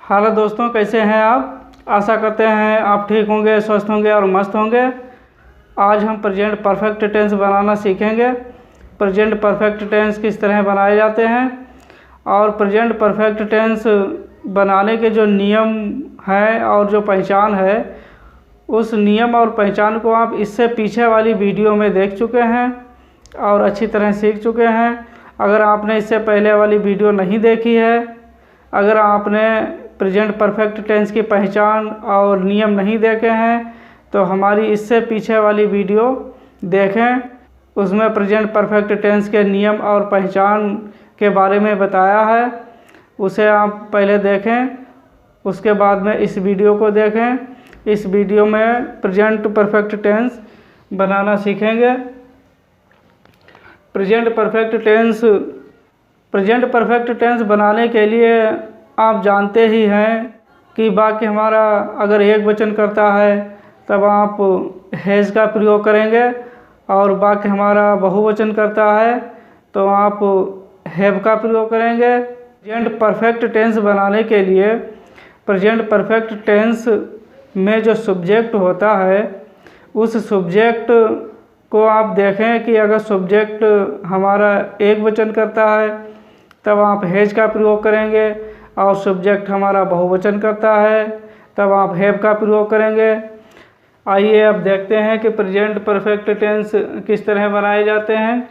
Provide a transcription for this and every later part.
Hello दोस्तों, कैसे हैं आप। आशा करते हैं आप ठीक होंगे, स्वस्थ होंगे और मस्त होंगे। आज हम प्रेजेंट परफेक्ट टेंस बनाना सीखेंगे। प्रेजेंट परफेक्ट टेंस किस तरह बनाए जाते हैं और प्रेजेंट परफेक्ट टेंस बनाने के जो नियम हैं और जो पहचान है, उस नियम और पहचान को आप इससे पीछे वाली वीडियो में देख चुके हैं और अच्छी तरह सीख चुके हैं। अगर आपने इससे पहले वाली वीडियो नहीं देखी है, अगर आपने प्रेजेंट परफेक्ट टेंस की पहचान और नियम नहीं देखे हैं, तो हमारी इससे पीछे वाली वीडियो देखें। उसमें प्रेजेंट परफेक्ट टेंस के नियम और पहचान के बारे में बताया है, उसे आप पहले देखें, उसके बाद में इस वीडियो को देखें। इस वीडियो में प्रेजेंट परफेक्ट टेंस बनाना सीखेंगे। प्रेजेंट परफेक्ट टेंस बनाने के लिए आप जानते ही हैं कि वाक्य हमारा अगर एक वचन करता है तब आप हैज़ का प्रयोग करेंगे, और वाक्य हमारा बहुवचन करता है तो आप हैव का प्रयोग करेंगे। प्रेजेंट परफेक्ट टेंस बनाने के लिए प्रेजेंट परफेक्ट टेंस में जो सब्जेक्ट होता है, उस सब्जेक्ट को आप देखें कि अगर सब्जेक्ट हमारा एक वचन करता है तब आप हैज़ का प्रयोग करेंगे, और सब्जेक्ट हमारा बहुवचन करता है तब आप हैव का प्रयोग करेंगे। आइए अब देखते हैं कि प्रेजेंट परफेक्ट टेंस किस तरह बनाए जाते हैं।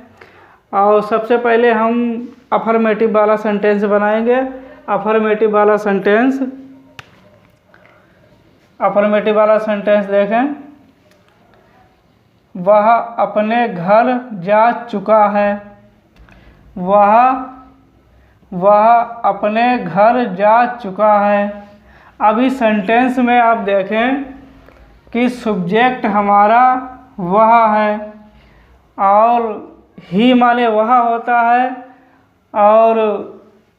और सबसे पहले हम अफर्मेटिव वाला सेंटेंस बनाएंगे। अफर्मेटिव वाला सेंटेंस देखें। वह अपने घर जा चुका है। वह अपने घर जा चुका है। अब इस सेंटेंस में आप देखें कि सब्जेक्ट हमारा वह है, और ही माने वह होता है, और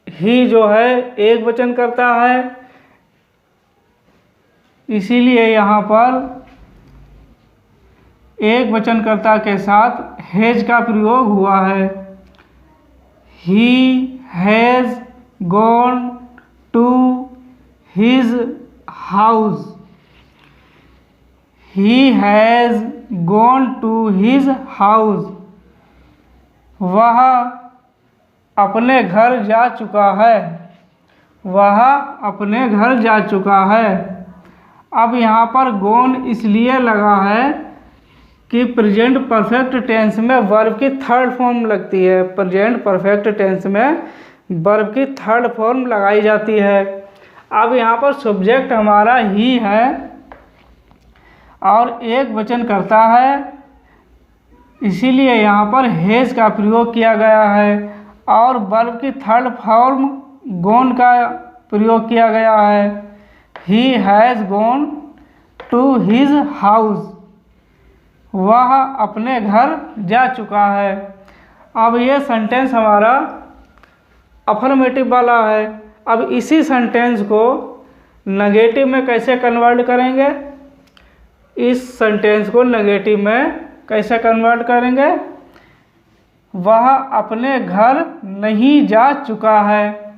ही जो है एक वचन करता है, इसीलिए यहाँ पर एक वचनकर्ता के साथ हैज का प्रयोग हुआ है। He has gone to his house. He has gone to his house. वह अपने घर जा चुका है। वह अपने घर जा चुका है। अब यहाँ पर gone इसलिए लगा है कि प्रेजेंट परफेक्ट टेंस में वर्ब की थर्ड फॉर्म लगती है। प्रेजेंट परफेक्ट टेंस में वर्ब की थर्ड फॉर्म लगाई जाती है। अब यहाँ पर सब्जेक्ट हमारा ही है और एक वचन करता है, इसीलिए यहाँ पर हैज़ का प्रयोग किया गया है, और वर्ब की थर्ड फॉर्म गॉन का प्रयोग किया गया है। He has gone to his house. वह अपने घर जा चुका है। अब ये सेंटेंस हमारा अफर्मेटिव वाला है। अब इसी सेंटेंस को नेगेटिव में कैसे कन्वर्ट करेंगे? इस सेंटेंस को नेगेटिव में कैसे कन्वर्ट करेंगे? वह अपने घर नहीं जा चुका है।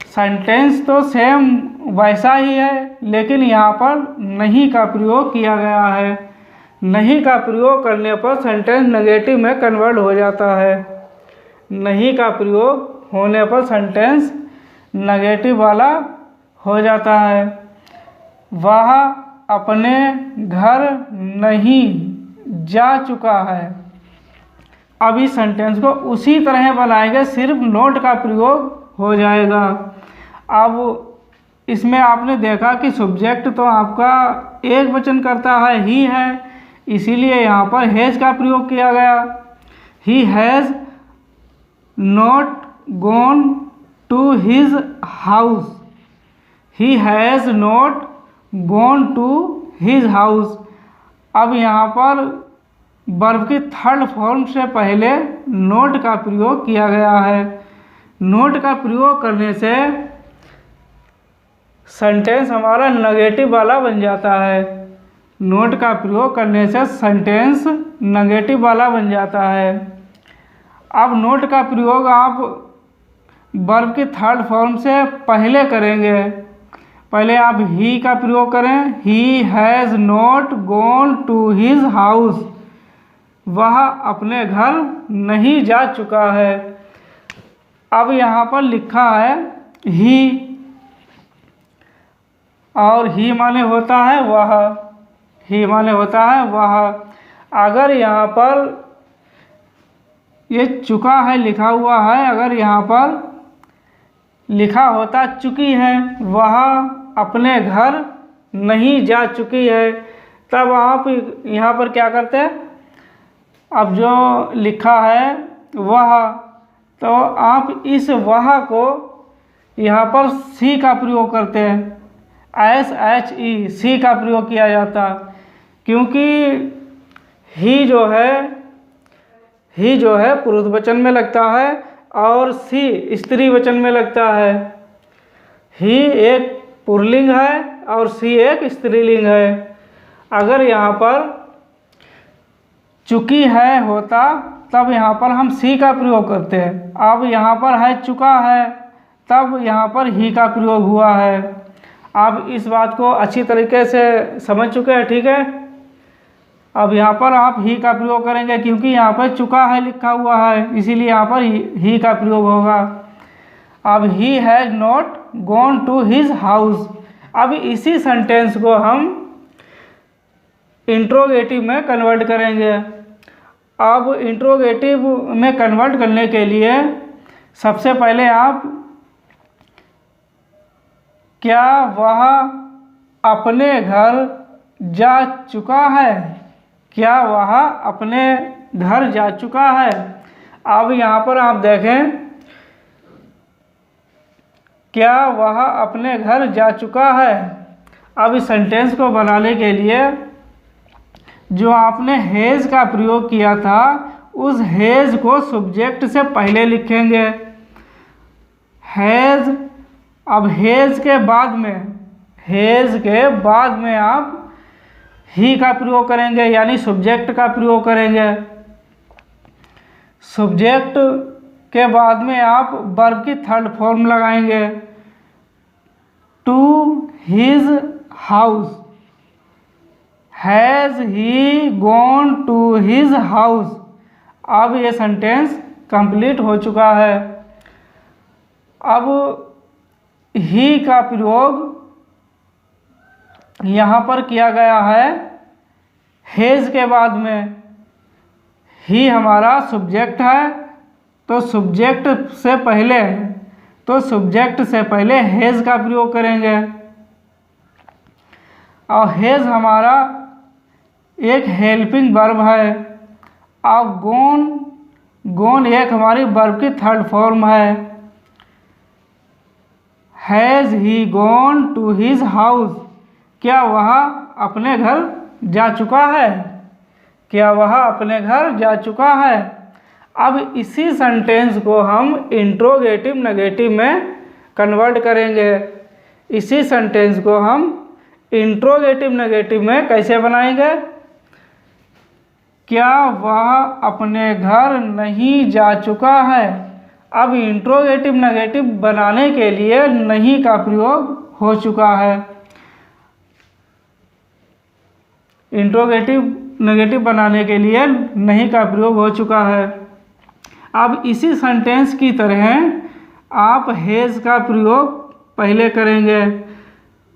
सेंटेंस तो सेम वैसा ही है, लेकिन यहाँ पर नहीं का प्रयोग किया गया है। नहीं का प्रयोग करने पर सेंटेंस नेगेटिव में कन्वर्ट हो जाता है। नहीं का प्रयोग होने पर सेंटेंस नेगेटिव वाला हो जाता है। वह अपने घर नहीं जा चुका है। अब इस सेंटेंस को उसी तरह बनाएंगे, सिर्फ नोट का प्रयोग हो जाएगा। अब इसमें आपने देखा कि सब्जेक्ट तो आपका एक वचन करता है, ही है, इसीलिए यहाँ पर हैज़ का प्रयोग किया गया। He has not gone to his house. He has not gone to his house. अब यहाँ पर वर्ब की थर्ड फॉर्म से पहले नोट का प्रयोग किया गया है। नोट का प्रयोग करने से सेंटेंस हमारा नेगेटिव वाला बन जाता है। नोट का प्रयोग करने से सेंटेंस नेगेटिव वाला बन जाता है। अब नोट का प्रयोग आप वर्ब की थर्ड फॉर्म से पहले करेंगे। पहले आप ही का प्रयोग करें, he has not gone to his house, वह अपने घर नहीं जा चुका है। अब यहाँ पर लिखा है ही, और ही माने होता है वह, ही माने होता है वह। अगर यहाँ पर ये चुका है लिखा हुआ है, अगर यहाँ पर लिखा होता चुकी है, वह अपने घर नहीं जा चुकी है, तब आप यहाँ पर क्या करते हैं, अब जो लिखा है वह, तो आप इस वह को यहाँ पर सी का प्रयोग करते हैं, SHE, सी का प्रयोग किया जाता, क्योंकि ही जो है पुरुष वचन में लगता है और सी स्त्री वचन में लगता है। ही एक पुल्लिंग है और सी एक स्त्रीलिंग है। अगर यहाँ पर चुकी है होता तब यहाँ पर हम सी का प्रयोग करते हैं। अब यहाँ पर है चुका है, तब यहाँ पर ही का प्रयोग हुआ है। आप इस बात को अच्छी तरीके से समझ चुके हैं, ठीक है। अब यहाँ पर आप ही का प्रयोग करेंगे, क्योंकि यहाँ पर चुका है लिखा हुआ है, इसीलिए यहाँ पर ही का प्रयोग होगा। अब he has not gone to his house. अब इसी सेंटेंस को हम इंट्रोगेटिव में कन्वर्ट करेंगे। अब इंट्रोगेटिव में कन्वर्ट करने के लिए सबसे पहले आप क्या वह अपने घर जा चुका है, क्या वह अपने घर जा चुका है। अब यहाँ पर आप देखें, क्या वह अपने घर जा चुका है। अब इस सेंटेंस को बनाने के लिए जो आपने हैज़ का प्रयोग किया था, उस हैज़ को सब्जेक्ट से पहले लिखेंगे, हैज़। अब हैज़ के बाद में आप ही का प्रयोग करेंगे, यानी सब्जेक्ट का प्रयोग करेंगे। सब्जेक्ट के बाद में आप वर्ब की थर्ड फॉर्म लगाएंगे, to his house, has he gone to his house. अब ये सेंटेंस कंप्लीट हो चुका है। अब ही का प्रयोग यहाँ पर किया गया है हैज़ के बाद में। ही हमारा सब्जेक्ट है, तो सब्जेक्ट से पहले हैज़ का प्रयोग करेंगे। और हैज़ हमारा एक हेल्पिंग वर्ब है, और गॉन एक हमारी वर्ब की थर्ड फॉर्म है। Has he gone to his house, क्या वह अपने घर जा चुका है, क्या वह अपने घर जा चुका है। अब इसी सेंटेंस को हम इंट्रोगेटिव नेगेटिव में कन्वर्ट करेंगे। इसी सेंटेंस को हम इंट्रोगेटिव नेगेटिव में कैसे बनाएंगे, क्या वह अपने घर नहीं जा चुका है। अब इंट्रोगेटिव नेगेटिव बनाने के लिए नहीं का प्रयोग हो चुका है। इंट्रोगेटिव नेगेटिव बनाने के लिए नहीं का प्रयोग हो चुका है। अब इसी सेंटेंस की तरह आप हैज़ का प्रयोग पहले करेंगे।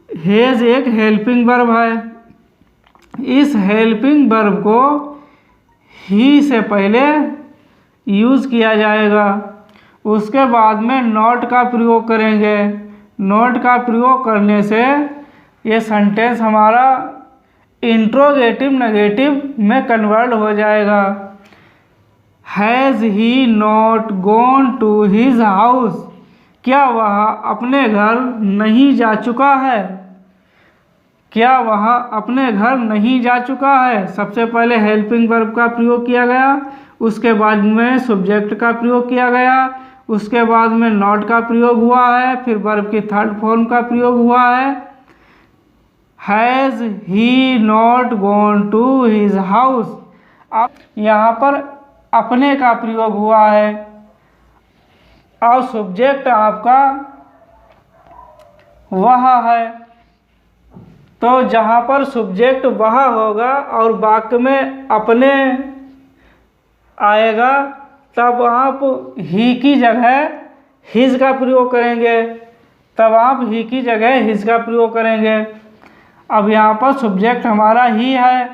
हैज़ एक हेल्पिंग वर्ब है। इस हेल्पिंग वर्ब को ही से पहले यूज़ किया जाएगा। उसके बाद में नॉट का प्रयोग करेंगे। नॉट का प्रयोग करने से ये सेंटेंस हमारा इंट्रोगेटिव नेगेटिव में कन्वर्ट हो जाएगा। Has he not gone to his house, क्या वह अपने घर नहीं जा चुका है, क्या वह अपने घर नहीं जा चुका है। सबसे पहले हेल्पिंग वर्ब का प्रयोग किया गया, उसके बाद में सब्जेक्ट का प्रयोग किया गया, उसके बाद में नॉट का प्रयोग हुआ है, फिर वर्ब की थर्ड फॉर्म का प्रयोग हुआ है। Has he not gone to his house. अब यहाँ पर अपने का प्रयोग हुआ है और सब्जेक्ट आपका वह है। तो जहाँ पर सब्जेक्ट वह होगा और वाक्य में अपने आएगा, तब आप ही की जगह हिज का प्रयोग करेंगे। तब आप ही की जगह हिज का प्रयोग करेंगे। अब यहाँ पर सब्जेक्ट हमारा ही है,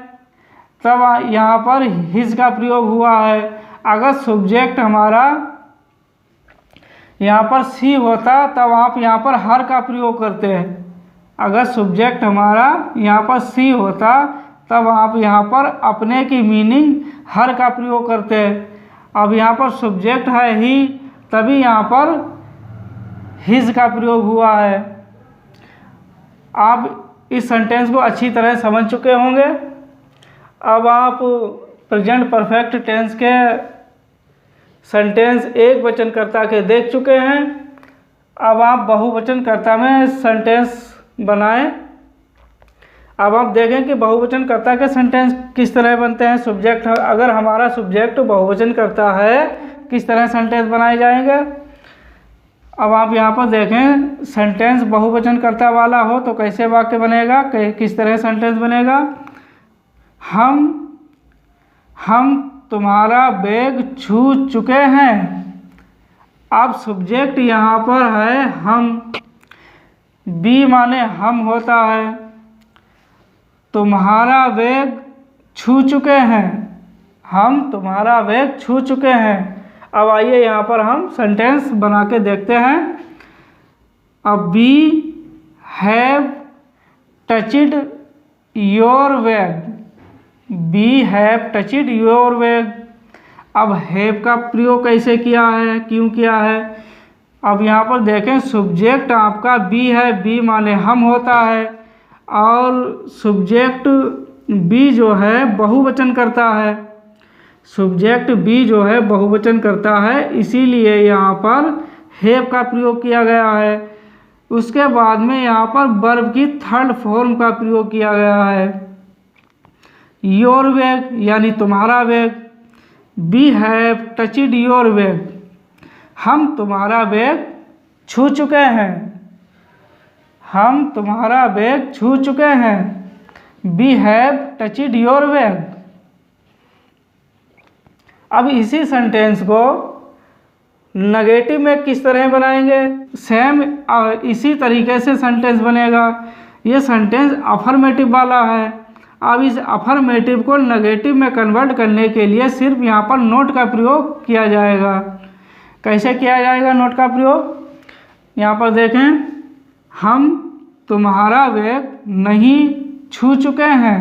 तब यहाँ पर हिज का प्रयोग हुआ है। अगर सब्जेक्ट हमारा यहाँ पर सी होता, तब आप यहाँ पर हर का प्रयोग करते हैं। अगर सब्जेक्ट हमारा यहाँ पर सी होता, तब आप यहाँ पर अपने की मीनिंग हर का प्रयोग करते हैं। अब यहाँ पर सब्जेक्ट है ही, तभी यहाँ पर हिज का प्रयोग हुआ है। आप इस सेंटेंस को अच्छी तरह समझ चुके होंगे। अब आप प्रेजेंट परफेक्ट टेंस के सेंटेंस एक वचनकर्ता के देख चुके हैं। अब आप बहुवचनकर्ता में सेंटेंस बनाएं। अब आप देखें कि बहुवचनकर्ता के सेंटेंस किस तरह बनते हैं। सब्जेक्ट, अगर हमारा सब्जेक्ट बहुवचनकर्ता है, किस तरह सेंटेंस बनाए जाएंगे। अब आप यहाँ पर देखें, सेंटेंस बहुवचनकर्ता वाला हो तो कैसे वाक्य बनेगा, किस तरह सेंटेंस बनेगा। हम तुम्हारा बैग छू चुके हैं। अब सब्जेक्ट यहाँ पर है हम, बी माने हम होता है। तुम्हारा बैग छू चुके हैं, हम तुम्हारा बैग छू चुके हैं। अब आइए यहाँ पर हम सेंटेंस बना के देखते हैं। अब we have touched your bag, we have touched your bag. अब हैव का प्रयोग कैसे किया है, क्यों किया है। अब यहाँ पर देखें, सब्जेक्ट आपका बी है, बी माने हम होता है, और सब्जेक्ट बी जो है बहुवचन करता है। सब्जेक्ट बी जो है बहुवचन करता है, इसीलिए यहाँ पर हैव का प्रयोग किया गया है। उसके बाद में यहाँ पर वर्ब की थर्ड फॉर्म का प्रयोग किया गया है, योर बैग, यानी तुम्हारा bag. We have touched your bag, हम तुम्हारा बैग छू चुके हैं, हम तुम्हारा बैग छू चुके हैं। We have touched your bag. अब इसी सेंटेंस को नेगेटिव में किस तरह बनाएंगे, सेम इसी तरीके से सेंटेंस बनेगा। ये सेंटेंस अफर्मेटिव वाला है। अब इस अफर्मेटिव को नेगेटिव में कन्वर्ट करने के लिए सिर्फ यहाँ पर नोट का प्रयोग किया जाएगा। कैसे किया जाएगा नोट का प्रयोग, यहाँ पर देखें, हम तुम्हारा बैग नहीं छू चुके हैं,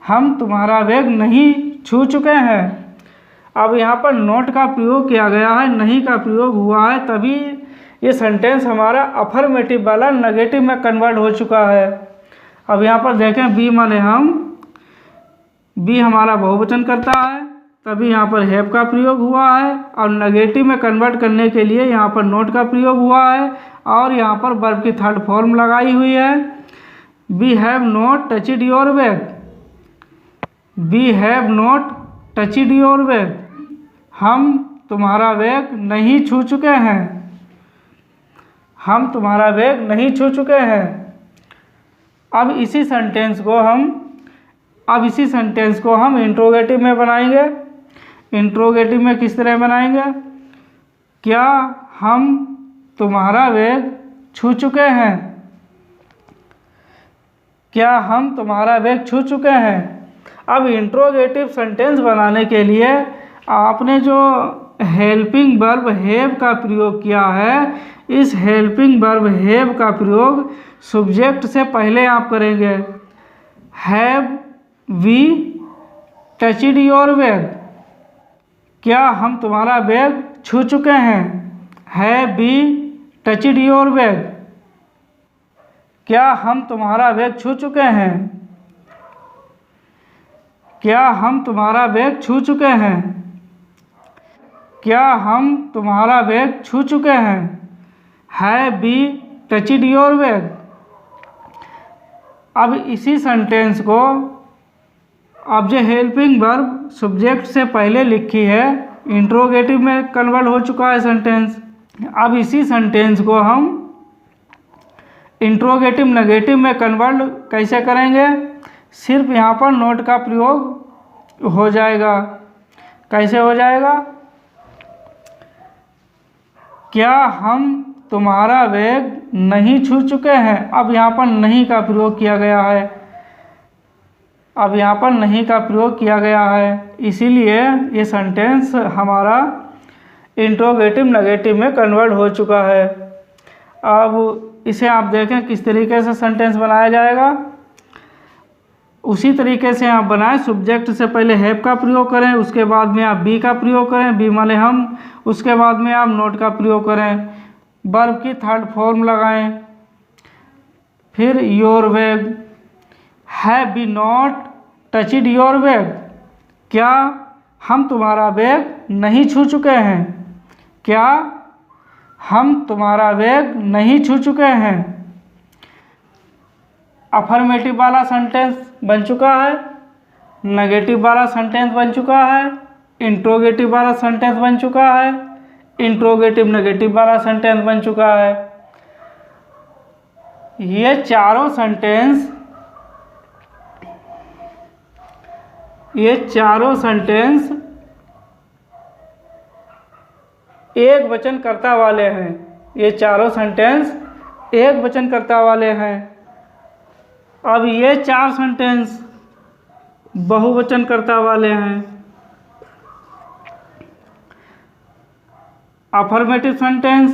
हम तुम्हारा बैग नहीं छू चुके हैं। अब यहाँ पर नोट का प्रयोग किया गया है, नहीं का प्रयोग हुआ है, तभी ये सेंटेंस हमारा अफर्मेटिव वाला नेगेटिव में कन्वर्ट हो चुका है। अब यहाँ पर देखें, बी माने हम, बी हमारा बहुवचन करता है, तभी यहाँ पर हैव का प्रयोग हुआ है, और नेगेटिव में कन्वर्ट करने के लिए यहाँ पर नोट का प्रयोग हुआ है, और यहाँ पर वर्ब की थर्ड फॉर्म लगाई हुई है। We have not touched your bag, we have not touched your bag, हम तुम्हारा बैग नहीं छू चुके हैं, हम तुम्हारा बैग नहीं छू चुके हैं। अब इसी सेंटेंस को हम इंट्रोगेटिव में बनाएंगे। इंट्रोगेटिव में किस तरह बनाएंगे, क्या हम तुम्हारा बैग छू चुके हैं, क्या हम तुम्हारा बैग छू चुके हैं। अब इंट्रोगेटिव सेंटेंस बनाने के लिए आपने जो हेल्पिंग वर्ब हैव का प्रयोग किया है, इस हेल्पिंग वर्ब हैव का प्रयोग सब्जेक्ट से पहले आप करेंगे। Have we touched your bag, क्या हम तुम्हारा बैग छू चुके हैं। Have we touched your bag, क्या हम तुम्हारा बैग छू चुके हैं, क्या हम तुम्हारा बैग छू चुके हैं, क्या हम तुम्हारा बैग छू चुके हैं। Have we touched your bag. अब इसी सेंटेंस को, अब जो हेल्पिंग वर्ब सब्जेक्ट से पहले लिखी है, इंट्रोगेटिव में कन्वर्ट हो चुका है सेंटेंस। अब इसी सेंटेंस को हम इंट्रोगेटिव नेगेटिव में कन्वर्ट कैसे करेंगे? सिर्फ यहाँ पर नॉट का प्रयोग हो जाएगा। कैसे हो जाएगा? क्या हम तुम्हारा बैग नहीं छू चुके हैं? अब यहाँ पर नहीं का प्रयोग किया गया है। अब यहाँ पर नहीं का प्रयोग किया गया है, इसीलिए ये सेंटेंस हमारा इंट्रोगेटिव नेगेटिव में कन्वर्ट हो चुका है। अब इसे आप देखें किस तरीके से सेंटेंस बनाया जाएगा। उसी तरीके से आप बनाएं। सब्जेक्ट से पहले हैव का प्रयोग करें, उसके बाद में आप बी का प्रयोग करें, बी माने हम, उसके बाद में आप नॉट का प्रयोग करें, वर्ब की थर्ड फॉर्म लगाएं, फिर your bag. Have we not touched your bag? क्या हम तुम्हारा बैग नहीं छू चुके हैं? क्या हम तुम्हारा बैग नहीं छू चुके हैं? अफर्मेटिव वाला सेंटेंस बन चुका है, नेगेटिव वाला सेंटेंस बन चुका है, इंट्रोगेटिव वाला सेंटेंस बन चुका है, इंट्रोगेटिव नेगेटिव वाला सेंटेंस बन चुका है। ये चारों सेंटेंस एक वचनकर्ता वाले हैं। ये चारों सेंटेंस एक वचनकर्ता वाले हैं। अब ये 4 सेंटेंस बहुवचनकर्ता वाले हैं। Affirmative sentence,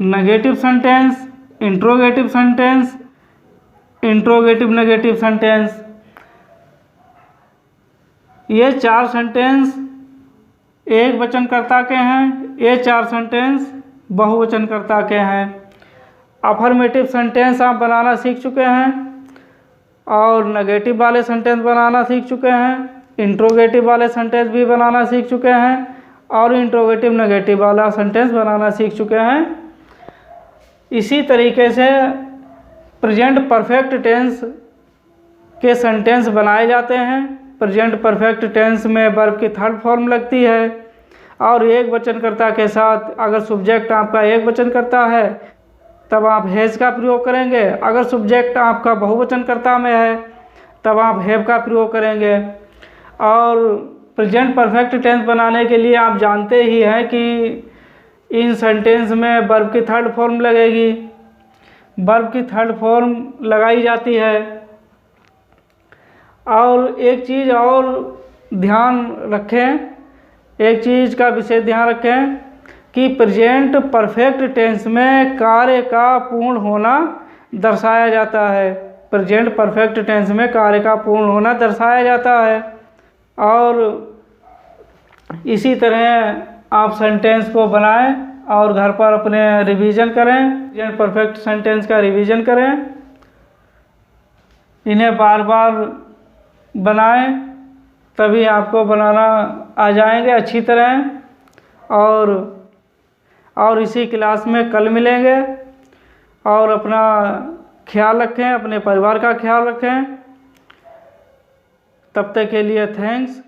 negative sentence, interrogative sentence, interrogative negative sentence. ये 4 सेंटेंस एक वचनकर्ता के हैं, ये 4 सेंटेंस बहुवचनकर्ता के हैं। अफर्मेटिव सेंटेंस आप बनाना सीख चुके हैं और नेगेटिव वाले सेंटेंस बनाना सीख चुके हैं, इंट्रोगेटिव वाले सेंटेंस भी बनाना सीख चुके हैं और इंट्रोगेटिव नेगेटिव वाला सेंटेंस बनाना सीख चुके हैं। इसी तरीके से प्रेजेंट परफेक्ट टेंस के सेंटेंस बनाए जाते हैं। प्रेजेंट परफेक्ट टेंस में वर्ब की थर्ड फॉर्म लगती है और एक वचनकर्ता के साथ, अगर सब्जेक्ट आपका एक वचनकर्ता है तब आप हैज़ का प्रयोग करेंगे, अगर सब्जेक्ट आपका बहुवचनकर्ता में है तब आप हैव का प्रयोग करेंगे। और प्रेजेंट परफेक्ट टेंस बनाने के लिए आप जानते ही हैं कि इन सेंटेंस में वर्ब की थर्ड फॉर्म लगेगी। वर्ब की थर्ड फॉर्म लगाई जाती है। और एक चीज़ और ध्यान रखें, एक चीज़ का विशेष ध्यान रखें कि प्रेजेंट परफेक्ट टेंस में कार्य का पूर्ण होना दर्शाया जाता है। प्रेजेंट परफेक्ट टेंस में कार्य का पूर्ण होना दर्शाया जाता है। और इसी तरह आप सेंटेंस को बनाएं और घर पर अपने रिवीजन करें, प्रेजेंट परफेक्ट सेंटेंस का रिवीजन करें। इन्हें बार बार बनाएं, तभी आपको बनाना आ जाएंगे अच्छी तरह। और इसी क्लास में कल मिलेंगे। और अपना ख्याल रखें, अपने परिवार का ख्याल रखें। तब तक के लिए थैंक्स।